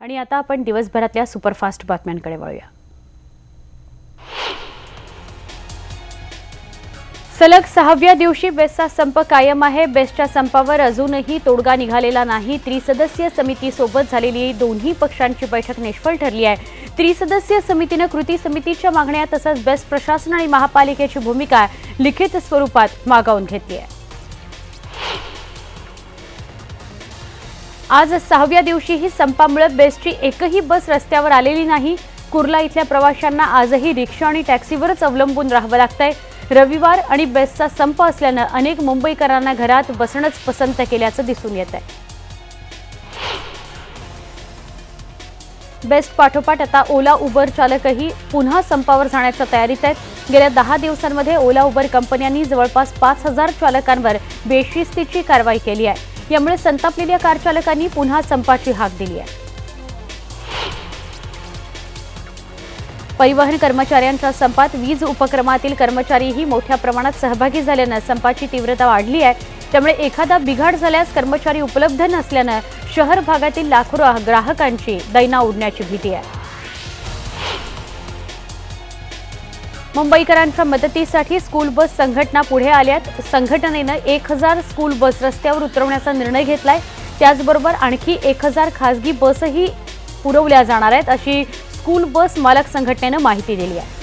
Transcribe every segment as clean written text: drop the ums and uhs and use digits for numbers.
आणि आता आपण दिवसभरातल्या सुपरफास्ट बातम्यांकडे वळूया। सलग 6व्या दिवशी बेस्टचा संप कायम आहे। बेस्टच्या संपावर अजूनही तोडगा निघालेला नाही। त्रिसदस्यीय समितीसोबत झालेली दोन्ही पक्षांची बैठक निष्फळ ठरली आहे। त्रिसदस्यीय समितीने कृती समितीच्या मागण्या तसंच बेस्ट प्रशासन आणि महापालिकेची भूमिका लिखित स्वरूपात मागवून घेतली आहे। आज 6व्या दिवशीही संपामुळे बेस्टची एकही बस रस्त्यावर आलेली नाही। कुर्ला इथल्या प्रवाशांना आजही रिक्षा आणि टॅक्सीवरच अवलंबून राहावं लागतंय। रविवार आणि बेस्टचा संप असल्याने अनेक मुंबईकरांना घरात बसणंच पसंत केल्याचं दिसून येत आहे। बेस्ट पाठोपाठ आता ओला उबर चालकही पुन्हा संपावर जाण्याच्या तयारीत आहेत। गेल्या 10 दिवसांमध्ये ओला उबर कंपन्यांनी जवळपास 5000 चालकांवर बेशिस्तीची कारवाई केली आहे। यामुळे संतापलेल्या कार चालकांनी पुन्हा संपाची हाक दिली आहे। परिवहन कर्मचाऱ्यांच्या संपात वीज उपक्रमातील कर्मचारीही मोठ्या प्रमाणात सहभागी झाल्याने संपाची तीव्रता वाढली आहे। त्यामुळे एखादा बिघाड झाल्यास कर्मचारी उपलब्ध नसल्याने शहर भागातील लाखो ग्राहकांची दैना उडण्याची भीती आहे। मुंबईकरांच्या मदतीसाठी स्कूल बस संघटना पुढे आल्यात। संघटनेने 1000 स्कूल बस रस्त्यावर उतरवण्याचा निर्णय घेतलाय। त्याचबरोबर आणखी 1000 खासगी बसही पुरवल्या जाणार आहेत अशी स्कूल बस मालक संघटनेने माहिती दिली आहे।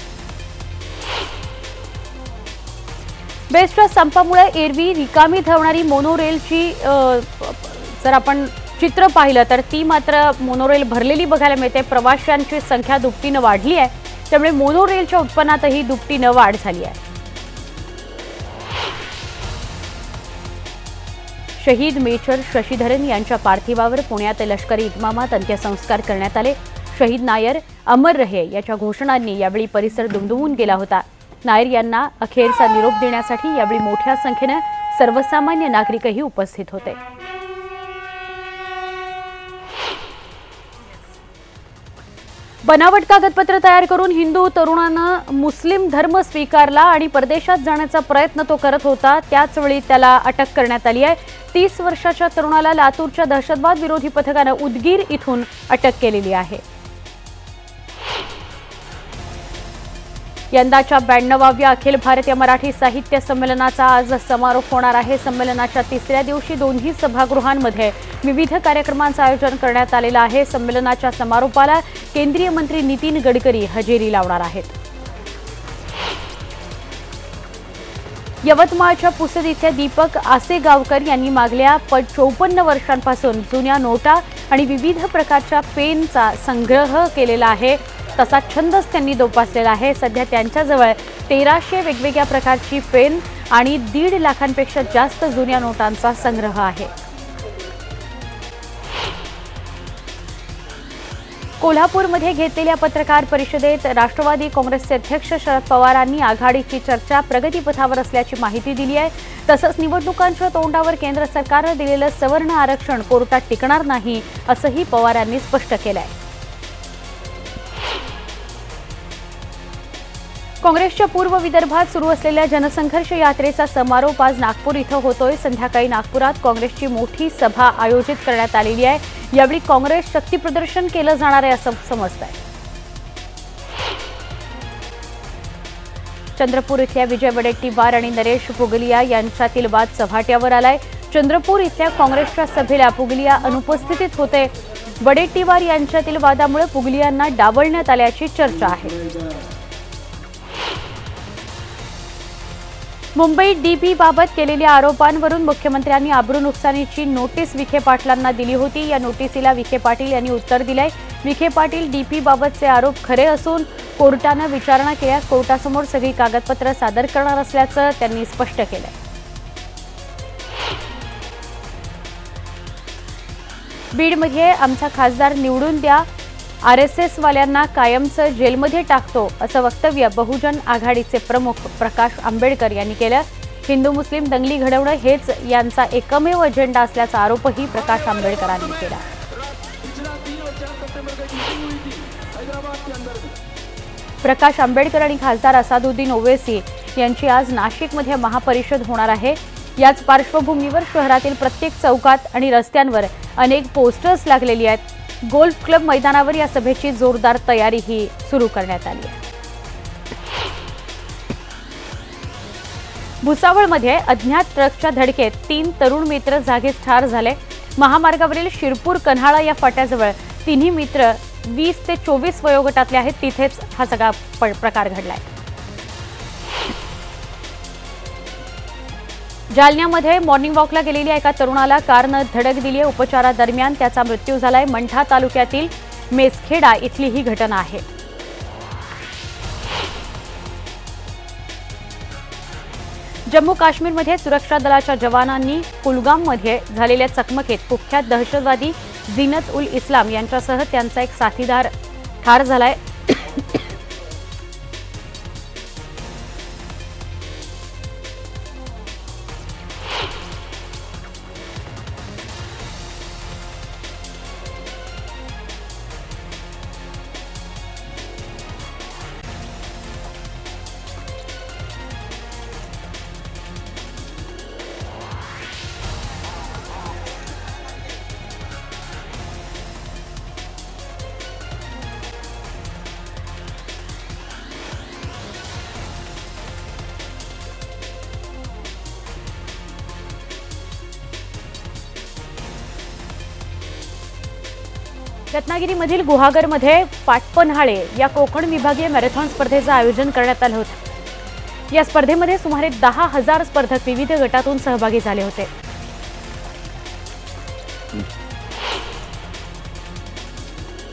बेस्टच्या संपामुळे एरवी रिकामी धावणारी मोनोरेलची जर आपण चित्र पाहिलं तर ती मात्र मोनोरेल भरलेली बघायला मिळते। प्रवाशांची संख्या दुपटीने वाढली आहे। त्यामुळे मोनोरेलच्या उत्पन्नातही दुपटीने वाढ झाली आहे। शहीद मेजर शशीधरन यांच्या पार्थिवावर पुण्यात लष्करी इतमामात अंत्यसंस्कार करण्यात आले। शहीद नायर अमर रहे याच्या घोषणांनी यावेळी परिसर दुमदुमून गेला होता। नायर यांना अखेरचा निरोप देण्यासाठी यावेळी मोठ्या संख्येने सर्वसामान्य नागरिकही उपस्थित होते। बनावट कागदपत्र तयार करून हिंदू तरुणानं मुस्लिम धर्म स्वीकारला आणि परदेशात जाण्याचा प्रयत्न तो करत होता। त्याच वेळी त्याला अटक करण्यात आली आहे। 30 वर्षाच्या तरुणाला लातूरच्या दहशतवाद विरोधी पथकाने उदगीर इथून अटक केलेली आहे। यंदाच्या 92व्या अखिल भारतीय मराठी साहित्य संमेलनाचा आज समारोप होणार आहे। संमेलनाच्या 3ऱ्या दिवशी दोन्ही सभागृहांमध्ये विविध कार्यक्रमांचं आयोजन करण्यात आलेलं आहे। संमेलनाच्या समारोपाला केंद्रीय मंत्री नितीन गडकरी हजेरी लावणार आहेत। यवतमाळच्या पुसद इथल्या दीपक आसेगावकर यांनी मागल्या 54 वर्षांपासून जुन्या नोटा आणि विविध प्रकारच्या पेनचा संग्रह केलेला आहे। तसा छंदच त्यांनी जोपासलेला आहे। सध्या त्यांच्याजवळ 1300 वेगवेगळ्या प्रकारची पेन आणि 1.5 लाखांपेक्षा जास्त जुन्या नोटांचा संग्रह आहे। कोल्हापूरमध्ये घेतलेल्या पत्रकार परिषदेत राष्ट्रवादी काँग्रेसचे अध्यक्ष शरद पवारांनी आघाडीची चर्चा प्रगतीपथावर असल्याची माहिती दिली आहे। तसंच निवडणुकांच्या तोंडावर केंद्र सरकारने दिलेलं सवर्ण आरक्षण कोर्टात टिकणार नाही असंही पवारांनी स्पष्ट केलं आहे। काँग्रेसच्या पूर्व विदर्भात सुरू असलेल्या जनसंघर्ष यात्रेचा समारोप आज नागपूर इथं होतोय। संध्याकाळी नागपुरात काँग्रेसची मोठी सभा आयोजित करण्यात आलेली आहे। यावेळी काँग्रेस शक्ती प्रदर्शन केलं जाणार आहे असं समजतंय। चंद्रपूर इथल्या विजय वडेट्टीवार आणि नरेश पुगलिया यांच्यातील वाद चव्हाट्यावर आलाय। चंद्रपूर इथल्या काँग्रेसच्या सभेला पुगलिया अनुपस्थित होते। वडेट्टीवार यांच्यातील वादामुळे पुगलियांना डावलण्यात आल्याची चर्चा आहे। मुंबई डीपी बाबत केलेल्या आरोपांवरून मुख्यमंत्र्यांनी आबरू नुकसानीची नोटीस विखे पाटलांना दिली होती। या नोटीसीला विखे पाटील यांनी उत्तर दिलंय। विखे पाटील डीपी बाबतचे आरोप खरे असून कोर्टाने विचारणा केल्यास कोर्टासमोर सगळी कागदपत्र सादर करणार असल्याचं त्यांनी स्पष्ट केलंय। बीडमध्ये आमचा खासदार निवडून द्या, आरएसएस वाल्यांना कायमचं जेलमध्ये टाकतो असं वक्तव्य बहुजन आघाडीचे प्रमुख प्रकाश आंबेडकर यांनी केलं। हिंदू मुस्लिम दंगली घडवणं हेच यांचा एकमेव अजेंडा असल्याचा आरोपही प्रकाश आंबेडकरांनी केला। प्रकाश आंबेडकर आणि खासदार असादुद्दीन ओवैसी यांची आज नाशिकमध्ये महापरिषद होणार आहे। याच पार्श्वभूमीवर शहरातील प्रत्येक चौकात आणि रस्त्यांवर अनेक पोस्टर्स लागलेली आहेत। गोल्फ क्लब मैदानावर या सभेची जोरदार तयारीही सुरू करण्यात आली आहे. भुसावळमध्ये अज्ञात ट्रकच्या धडकेत 3 तरुण मित्र जागीच ठार झाले. महामार्गावरील शिरपूर कन्हाळा या फाट्याजवळ तिन्ही मित्र 20 ते 24 वयोगटातले आहेत. तिथेच हा सगळा प्रकार घडलाय. जालन्यामध्ये मॉर्निंग वॉकला गेलेल्या एका तरुणाला कारनं धडक दिली आहे. उपचारादरम्यान त्याचा मृत्यू झालाय. मंठा तालुक्यातील मेसखेडा इथली ही घटना आहे. जम्मू काश्मीरमध्ये सुरक्षा दलाच्या जवानांनी कुलगाममध्ये झालेल्या चकमकीत कुख्यात दहशतवादी झीनत उल इस्लाम यांच्यासह त्यांचा एक साथीदार ठार झालाय. रत्नागिरीमधील गुहागरमध्ये पाटपन्हाळे या कोकण विभागीय मॅरेथॉन स्पर्धेचं आयोजन करण्यात आलं होतं. या स्पर्धेमध्ये सुमारे 10,000 स्पर्धक विविध गटातून सहभागी झाले होते.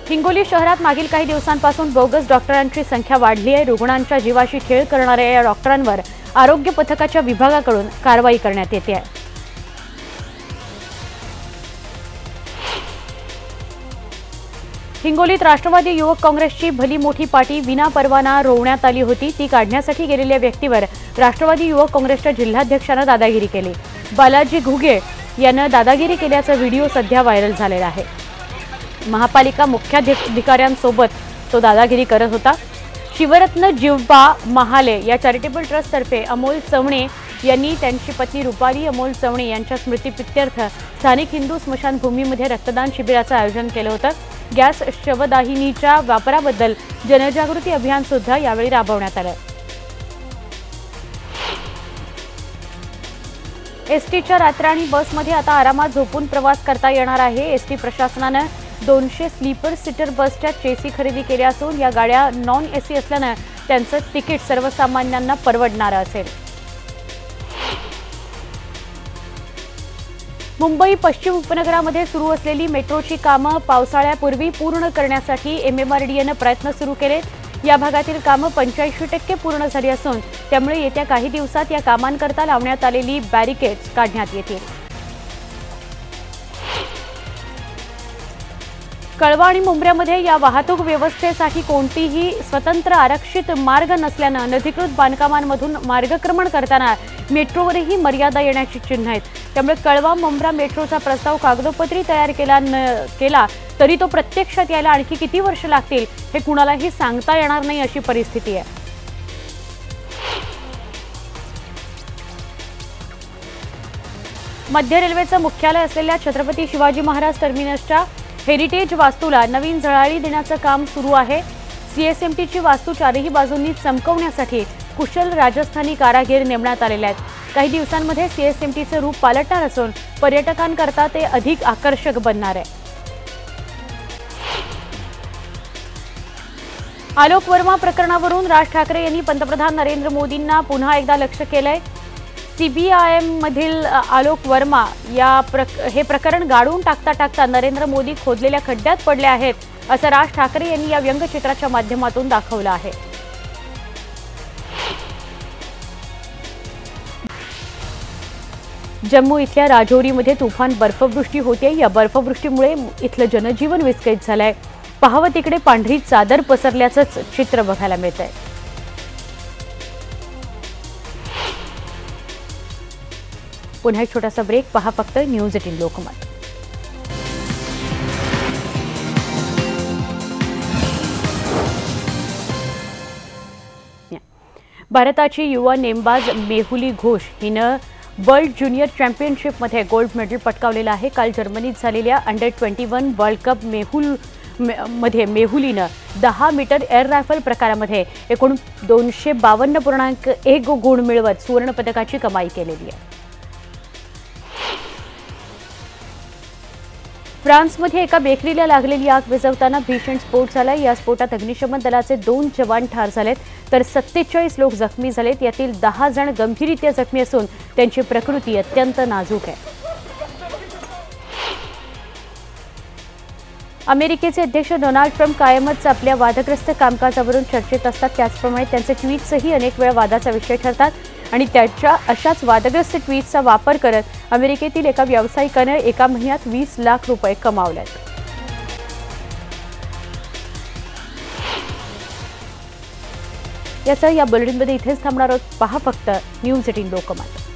हिंगोली शहरात मागील काही दिवसांपासून बोगस डॉक्टरांची संख्या वाढली आहे. रुग्णांच्या जीवाशी खेळ करणाऱ्या या डॉक्टरांवर आरोग्य पथकाच्या विभागाकडून कारवाई करण्यात येते आहे. हिंगोलीत राष्ट्रवादी युवक काँग्रेसची भली मोठी पाटी विनापरवाना रोवण्यात आली होती. ती काढण्यासाठी गेलेल्या व्यक्तीवर राष्ट्रवादी युवक काँग्रेसच्या जिल्हाध्यक्षानं दादागिरी केली. बालाजी घुगे यानं दादागिरी केल्याचा व्हिडिओ सध्या व्हायरल झालेला आहे. महापालिका मुख्याधिकाऱ्यांसोबत तो दादागिरी करत होता. शिवरत्न जिव्बा महाले या चॅरिटेबल ट्रस्टतर्फे अमोल चवणे यांनी त्यांची पत्नी रुपाली अमोल चवणे यांच्या स्मृतिप्रित्यर्थ स्थानिक हिंदू स्मशानभूमीमध्ये रक्तदान शिबिराचं आयोजन केलं होतं. गॅस शवदाहिनीच्या वापराबद्दल जनजागृती अभियान सुद्धा यावेळी राबवण्यात आलं. एसटीच्या रात्रआणी बसमध्ये आता आरामात झोपून प्रवास करता येणार आहे. एसटी प्रशासनानं 200 स्लीपर सीटर बसच्या चेसी खरेदी केल्या असून या गाड्या नॉन एसी असल्यानं त्यांचं तिकीट सर्वसामान्यांना परवडणारं असेल. मुंबई पश्चिम उपनगरामध्ये सुरू असलेली मेट्रोची कामं पावसाळ्यापूर्वी पूर्ण करण्यासाठी MMRDAनं प्रयत्न सुरू केले. या भागातील कामं 85% पूर्ण झाली असून त्यामुळे येत्या काही दिवसात या कामांकरता लावण्यात आलेली बॅरिकेड्स काढण्यात येतील. कळवा आणि मुंब्र्यामध्ये या वाहतूक व्यवस्थेसाठी कोणतीही स्वतंत्र आरक्षित मार्ग नसल्यानं अनधिकृत बांधकामांमधून मार्गक्रमण करताना मेट्रोवरही मर्यादा येण्याची चिन्ह आहेत. त्यामुळे कळवा मुंब्रा मेट्रोचा प्रस्ताव कागदोपत्री तयार केला तरी तो प्रत्यक्षात यायला आणखी किती वर्ष लागतील हे कुणालाही सांगता येणार नाही अशी परिस्थिती आहे. मध्य रेल्वेचं मुख्यालय असलेल्या छत्रपती शिवाजी महाराज टर्मिनसच्या हेरिटेज वास्तूला नवीन झळाळी देण्याचं काम सुरू आहे. CSMTची वास्तू चारही बाजूंनी चमकवण्यासाठी कुशल राजस्थानी कारागीर नेमण्यात आलेले आहेत. काही दिवसांमध्ये CSMTचं रूप पालटणार असून पर्यटकांकरता ते अधिक आकर्षक बनणार आहे. आलोक वर्मा प्रकरणावरून राज ठाकरे यांनी पंतप्रधान नरेंद्र मोदींना पुन्हा एकदा लक्ष्य केलंय. CBIM मधील आलोक वर्मा हे प्रकरण गाडून टाकता नरेंद्र मोदी खोदलेल्या खड्ड्यात पडले आहेत असं राज ठाकरे यांनी या व्यंगचित्राच्या माध्यमातून दाखवलं आहे. जम्मू इथल्या राजौरीमध्ये तुफान बर्फवृष्टी होते. या बर्फवृष्टीमुळे इथलं जनजीवन विस्कळीत झालंय. पाहावं तिकडे पांढरी चादर पसरल्याचंच चित्र बघायला मिळतंय. पुन्हा एक छोटासा ब्रेक. पहा फक्त न्यूज 18 लोकमत. भारताची युवा नेमबाज मेहुली घोष हिनं वर्ल्ड ज्युनियर चॅम्पियनशिपमध्ये गोल्ड मेडल पटकावलेलं आहे। काल जर्मनीत झालेल्या अंडर-21 वर्ल्ड कप मेहुलीनं 10 मीटर एअर रायफल प्रकारामध्ये एकूण 252.1 गुण मिळवत सुवर्णपदकाची कमाई केलेली आहे। फ्रान्समध्ये एका बेकरीला लागलेली आग विझवताना भीषण स्फोट झाला। या स्फोटात अग्निशमन दलाचे 2 जवान ठार झालेत तर 47 लोक जखमी झालेत। यातील 10 जण गंभीररीत्या जखमी असून त्यांची प्रकृती अत्यंत नाजूक आहे। अमेरिकेचे अध्यक्ष डोनाल्ड ट्रम्प कायमच आपल्या वादग्रस्त कामकाजावरून चर्चेत असतात। त्याचप्रमाणे त्यांचे ट्विट्सही अनेक वेळा वादाचा विषय ठरतात आणि त्याच्या अशाच वादग्रस्त ट्विट्सचा वापर करत अमेरिकेतील एका व्यावसायिकाने एका महिन्यात 20 लाख रुपये कमावलेत। या बुलेटिनमध्ये इथेच थांबणार आहोत। पहा फक्त न्यूज 18 लोकमत।